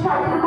పరిశుద్ధమైన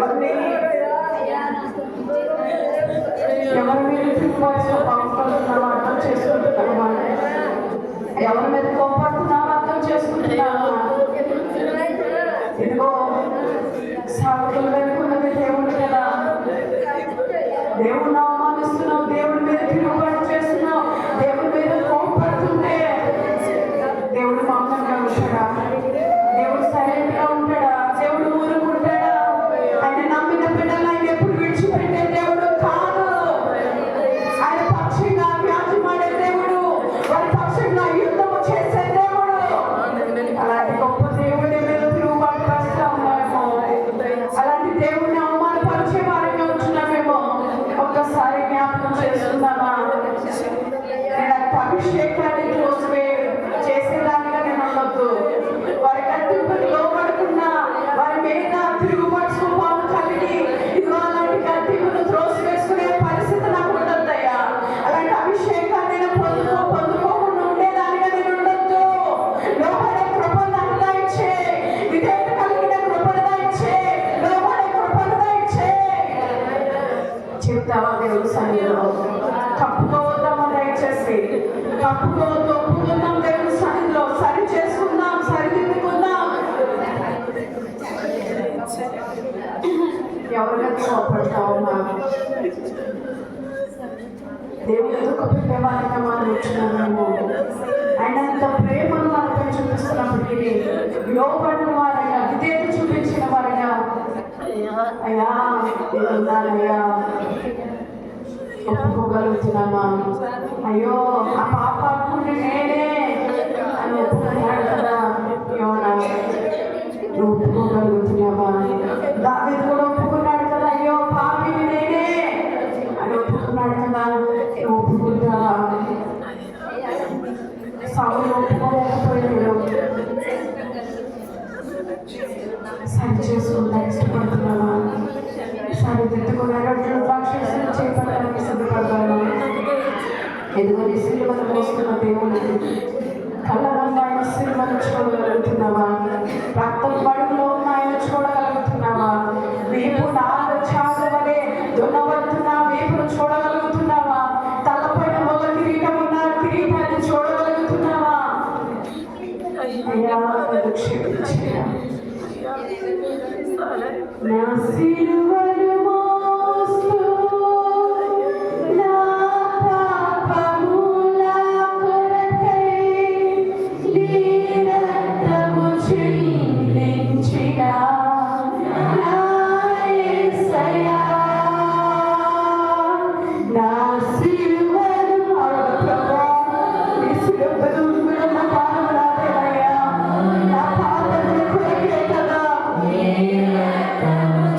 ఎవరిని ఎవరి మీద బాగుపడుతున్నావు అర్థం చేసుకుంటున్నావా? ఎవరి మీద కోపడుతున్నావు అర్థం చేసుకుంటున్నావా? ఇదిగో సాగుతులు వెనుకున్నది దేవుడు కదా. దేవుడిని అవమానిస్తున్నావు, దేవుడి మీద తిరుగుబాటు చేస్తున్నావు, దేవుడి మీద కోపడుతుంటే దేవుడు మౌనంగా ఉంటాడా? దేవుడు సైలెంట్ గా ఉంటాడా? దేవుడు ఊరుకుంటాడా? ఆయన నమ్మిన బిడ్డలు ఆయన ఎప్పుడు విడిచిపెట్టే దేవుడు కాదు. ఆయన పక్షంగా వ్యాజ్యమాడే దేవుడు, వారి పక్షంగా యుద్ధము చేసే దేవుడు. అలాంటి గొప్ప దేవుడి మీద తిరుగుబాటు చేస్తా ఉన్నామేమో, అలాంటి దేవుడిని అవమానపరిచే వారిగా ఉంటున్నామేమో ఒక్కసారి జ్ఞాపకం చేసుకుందామా? నేను అభిషేకాన్ని చేసేదానిగా నేను ఉండొద్దు. వారి కట్టింపుకి లోపడుకున్నా వారి మీద తిరుగుబాటు స్వభావం కలిగి ఇదిగో అలాంటి కట్టింపును త్రోసివేసుకునే పరిస్థితి నాకు ఉండొద్దయ్యా. అలాంటి అభిషేకాన్ని నేను పొందుకోకుండా ఉండేదానిగా నేను ఉండొద్దు. లోపడే కృపను నాకు దయచే, విధేయత కలిగిన కృపను దయచే, లోపడే కృపను దయచే. చెప్తావా దేవుడు సన్నిధిలో? కప్పుకోవద్దామా? దయచేసి కప్పుకోవద్దు. ఒప్పుకుందాం దేవుడి సన్నిధిలో, సరి చేసుకుందాం, సరిదిద్దుకుందాం. ఎవరికైతే కోపడతా ఉన్నా దేవుడు ఎందుకు పెట్టేవారిగా మనం వచ్చినామేమో. ఆయన అంత ప్రేమను మనపై చూపిస్తున్నప్పటికీ లోపడిన వారిగా, విధేయత చూపించిన వారిగా అయ్యా ఉన్నానయ్యా ఒప్పుకోగలుగుతున్నామా? అయ్యో ఆ పాప అనుకుంటే నేనే అని ఒప్పుకున్నాడు కదా. యోనా నువ్వు ఒప్పుకోగలుగుతున్నావా? దావీదు కూడా ఒప్పుకున్నాడు కదా, అయ్యో పాపిని నేనే అని ఒప్పుకున్నాడు కదా. నువ్వు ఒప్పుకుంటావా? సౌలు ఒప్పుకోలేకపోయాడు. సరి చేసుకుంటా ఇష్టపడుతున్నావా? సరిదిద్దుకున్న రొట్టెలు ద్రాక్షరసం చేపట్టడానికి సిద్ధపడ్డాను. ఎదుగు సిలువను మోస్తున్న దేవుడు కళ్ళలో ఆయన సిలువను చూడగలుగుతున్నావా? రక్తం పడుగులో ఉన్న ఆయన చూడగలుగుతున్నావా? వీపు నాలుగు చాల వలె దున్నబడుతున్న వీపును చూడగలుగుతున్నావా? తలపైన మొల్ల కిరీటం ఉన్న కిరీటాన్ని చూడగలుగుతున్నావా? అయ్యా క్షమించయ్యా. నా సిలువను మోస్తూ నా పాపముల కొరకై నీ రక్తము చిందించిన నా యేసయ్యా, నా సిలువను ప్రభువా, నీ సిలువను నా పాపములనయ్యా, నా పాపముల కొరకే కదా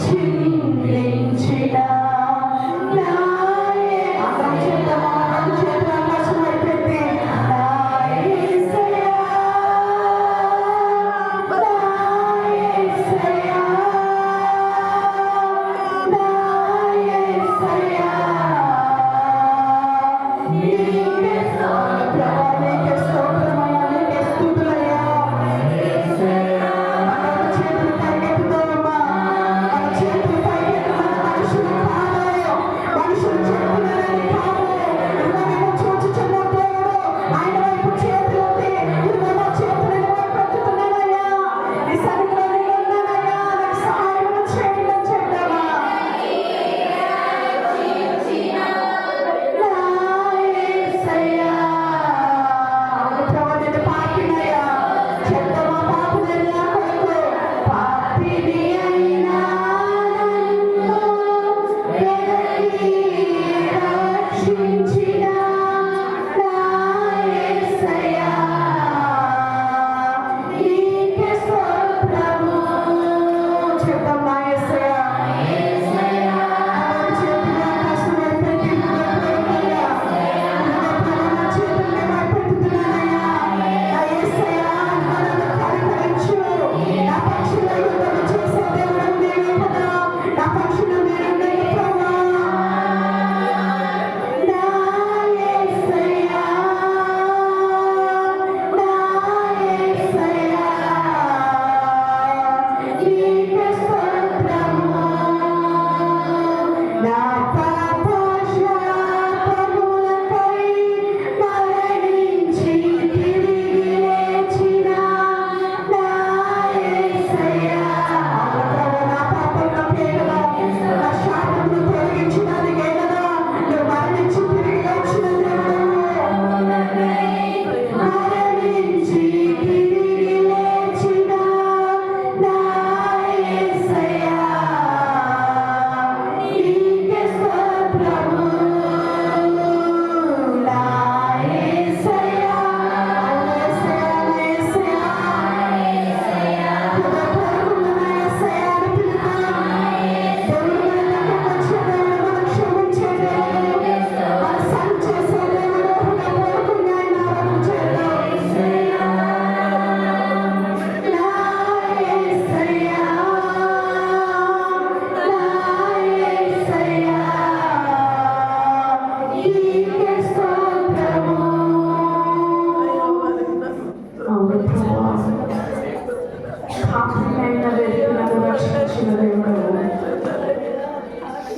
చిందించిన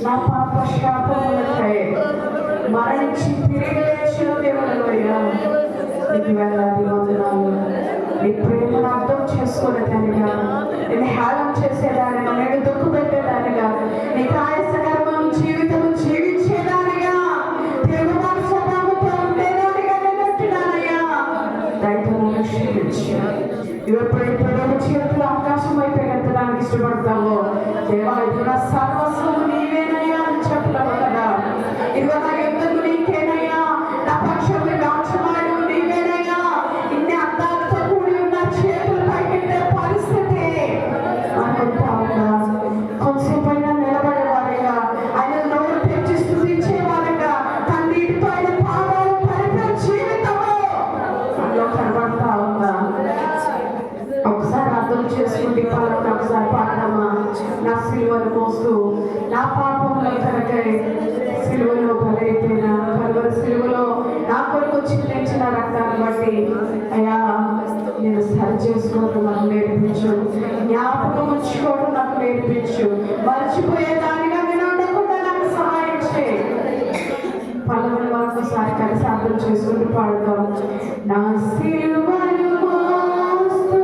నా పాప శాపములకై మరణించి తిరిగి లేచిన దేవుడు అయ్యా, నీకు వేలాది వందనాలు. నీ ప్రేమను అర్థం చేసుకునేదానిగా, నేను హేళన చేసేదానిగా, నేను దుఃఖ పెట్టేదానిగా, నీకు ఆయాసకరమైన జీవితం జీవించేదానిగా, తిరుగుబాటు స్వభావంతో ఉండేదానిగా నేను ఉంటున్నానయ్యా. దయతో నన్ను క్షమించు. ఎప్పుడైతే ప్రభు చేతులు ఆకాశం వైపు ఎత్తడానికి ఇష్టపడతావో, దేవా ఇది నా సర్వస్వం నీవేనయ్యా అని చెప్తావు కదా. ఇదిగో నా యుద్ధము నీకేనయ్యా, నా పక్షము గాచమాడు నీవేనయ్యా. ఇన్ని అర్థాలతో కూడి ఉన్న చేతులు పైకెత్తే పరిస్థితి అనుకుంటా ఉన్నా. కొంతసేపైనా నిలబడేవారిగా, ఆయన నోరు తెచ్చి స్తుతించేవారిగా, కన్నీటితో ఆయన పాదాలు తడిపే జీవితము అందులో కనబడతా ఉందా? ఒకసారి అర్థం చేసుకుంటే పాలన ఒకసారి పాడమ్మా. నా సిలువను మోస్తూ నా పాపంలో తనకై సిలువలో బలైపోయిన కలువరి సిలువలో నా కొరకు చింతించిన రక్తాన్ని బట్టి అయ్యా నేను సరి చేసుకోవడం నాకు నేర్పించు, జ్ఞాపకం ఉంచుకోవడం నాకు నేర్పించు, మర్చిపోయేదానిగా నేను ఉండకుండా నాకు సహాయం చేయి. పల్లవుల వరకు ఒకసారి కలిసి అర్థం చేసుకుంటూ పాడదాం. నా సిలువను మోస్తూ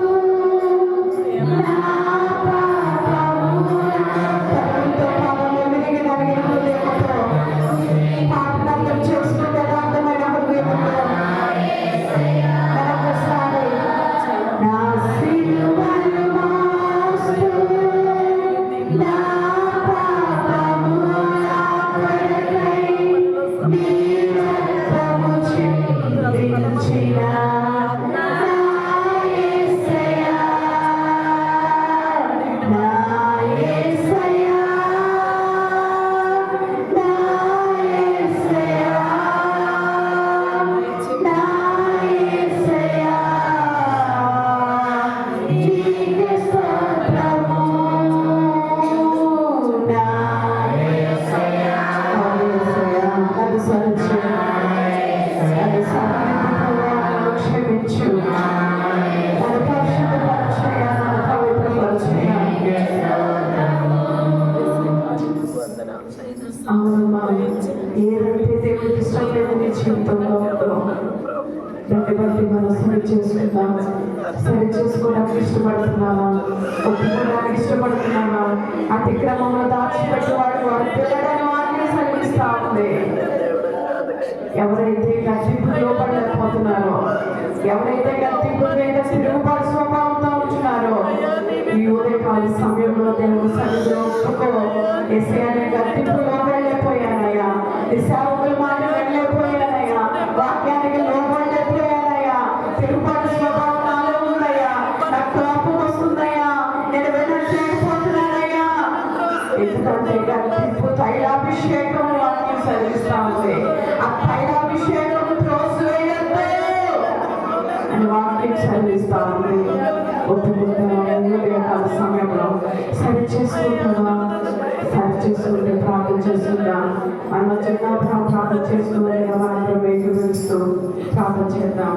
ఏదైతే దేవుడికి ఇష్టం లేదని జీవితంలో దాన్ని బట్టి మనం సరి చేసుకుందాం. సరి చేసుకోవడానికి ఇష్టపడుతున్నావా? ఒప్పుకోవడానికి ఇష్టపడుతున్నావా? అతిక్రమంలో దాచిపెట్టేవాడు వాడు పిల్లడని వాటిని సరిగిస్తా ఉంది. ఎవరైతే గట్టింపు లోపడలేకపోతున్నారో, ఎవరైతే గట్టింపు మీద తిరుగుబాటు స్వభావంతో ఉంటున్నారో, ఈ ఉదయకాల సమయంలో దేవుడు సన్నిధిలో ఒప్పుకో. యేసయ్యా గట్టింపు లోపడలేకపోయానయ్యా, నీ సేవకుల మాట వెళ్ళలేకపోయానయ్యా, వాక్యానికి లోపడలేకపోయానయ్యా, తిరుగుబాటు స్వభావం నాలో ఉందయ్యా, నాకు కోపం వస్తుందయ్యా, నేను వెళ్ళలేకపోతున్నానయ్యా. ఎందుకంటే గట్టింపు తైలాభిషేకం వాక్యం చదివిస్తా ఉంది. ఆ తైలాభిషేకం త్రోసివేయద్దు అని వాక్యం చదివిస్తా ఉంది. ఒప్పుకుంటున్నాం సమయంలో సరి చేసుకుంటున్నా, సరి చేసుకుంటే ప్రార్థన చేస్తున్నా, అన్న చిన్న ప్రార్థన చేసుకునే అందరం ఏకీభవిస్తూ ప్రార్థన చేద్దాం.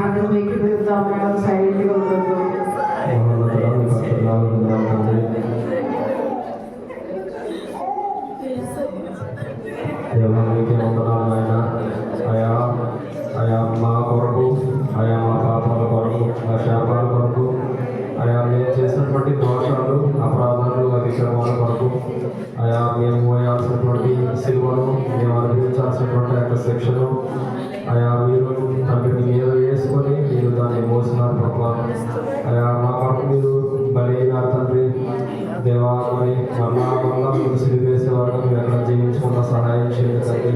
అందరం ఏకీభవిద్దాం. మేడం సైలెంట్గా ఉండదు. అయా అయా మా కొరకు, అయా మా పాపాల కొరకు, మా శాపాల కొరకు, అయా మేము చేసినటువంటి దోషాలు, అపరాధాలు, అతిక్రమాల కొరకు, అయా మేము మోయాల్సినటువంటి సిలువను, మేము అనుభవించాల్సినటువంటి యొక్క శిక్షను అయా మీరు తండ్రి మీద వేసుకొని మీరు దాన్ని మోసినారు ప్రభా. అయా మా కొరకు మీరు బలైనారు తండ్రి. దేవా మరి మరలా మీరు సిలువ వేసేవారు మీరు ఎక్కడ జీవించకుండా సహాయం చేయండి తండ్రి.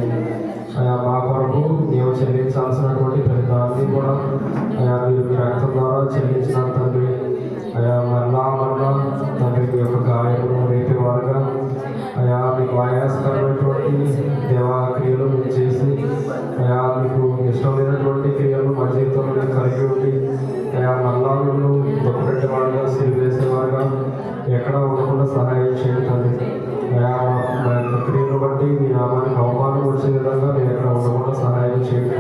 అయా మా కొరకు మేము చెల్లించాల్సినటువంటి ప్రతిదాన్ని కూడా అయా మీరు మీ రక్తం ద్వారా చెల్లించినారు తండ్రి. అయా మరలా తండ్రి మీ యొక్క గాయమును రేపేవారుగా అయా మీకు ఆయాసకరమైనటువంటి దేవా క్రియలు మీరు చేసి అయా మీకు ఇష్టమైనటువంటి క్రియలు మా జీవితంలో మీరు కలిగి ఉండి అయా మరలా మీరు దుఃఖపెట్టేవారుగా సిలువ వేసేవారుగా ఎక్కడ ఉండకుండా సహాయం చేయండి. అయా మా యొక్క క్రియను బట్టి మీ నామానికి అవమానం వచ్చే విధంగా మీరు ఎక్కడ ఉండకుండా సహాయం చేయండి.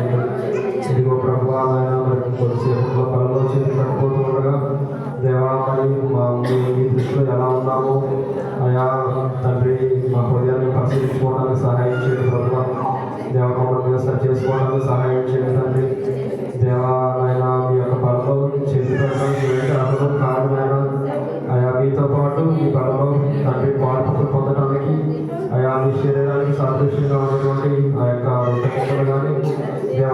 ఇదిగో ప్రభు ఆయన కొద్దిసేపు కళ్ళలో చేతి కట్టుకోతూ ఉండగా దేవా మరి మీ దృష్టిలో ఎలా ఉన్నామో అయా తండ్రి మా పరీక్షించుకోవడానికి సహాయం చేయండి ప్రభావ. దేవ మమ్మల్ని సరి చేసుకోవడానికి సహాయం చేయండి తండ్రి. దేవా నాయన మీ యొక్క బలంలో చేతి పెట్టడానికి అర్థం కాదు నాయన. అయా మీతో పాటు మీ బలంలో తండ్రి మార్పులు పొందడానికి అయా మీ శరీరానికి సాదృశ్యంగా ఉన్నటువంటి ఆ యొక్క రొట్టెలు కానీ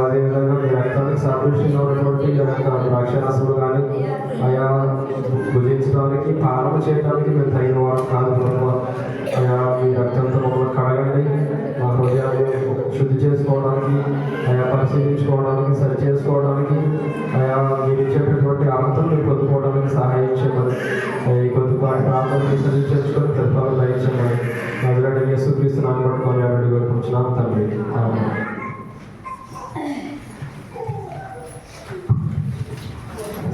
అదేవిధంగా మీ రక్తానికి సాదృశ్యంగా ఉన్నటువంటి ఆ యొక్క ద్రాక్షరసములు కానీ అయా భుజించడానికి పాలన చేయడానికి మేము తగిన వారు కాదు ప్రభావ. అయా మీ రక్తంతో మమ్మల్ని కడగండి. మా హృదయాన్ని శుద్ధి చేసుకోవడానికి అయా పరిశీలించుకోవడానికి సరి చేసుకోవడానికి అయా మీరు ఇచ్చేటటువంటి అర్థం మీరు పొందుకోవడానికి సహాయం చేయమని ఈ కొద్దిపాటి ప్రాంతాన్ని విసరించుకొని ప్రతిఫలం దయచేయమని మొదలైన యేసుక్రీస్తు నామమున పట్టుకొని అడిగి వేడుకుంటున్నాం తండ్రి.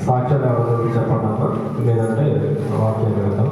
సాక్ష్యాలు ఎవరు చెప్పండి లేదంటే వాక్యం వెళ్తాం.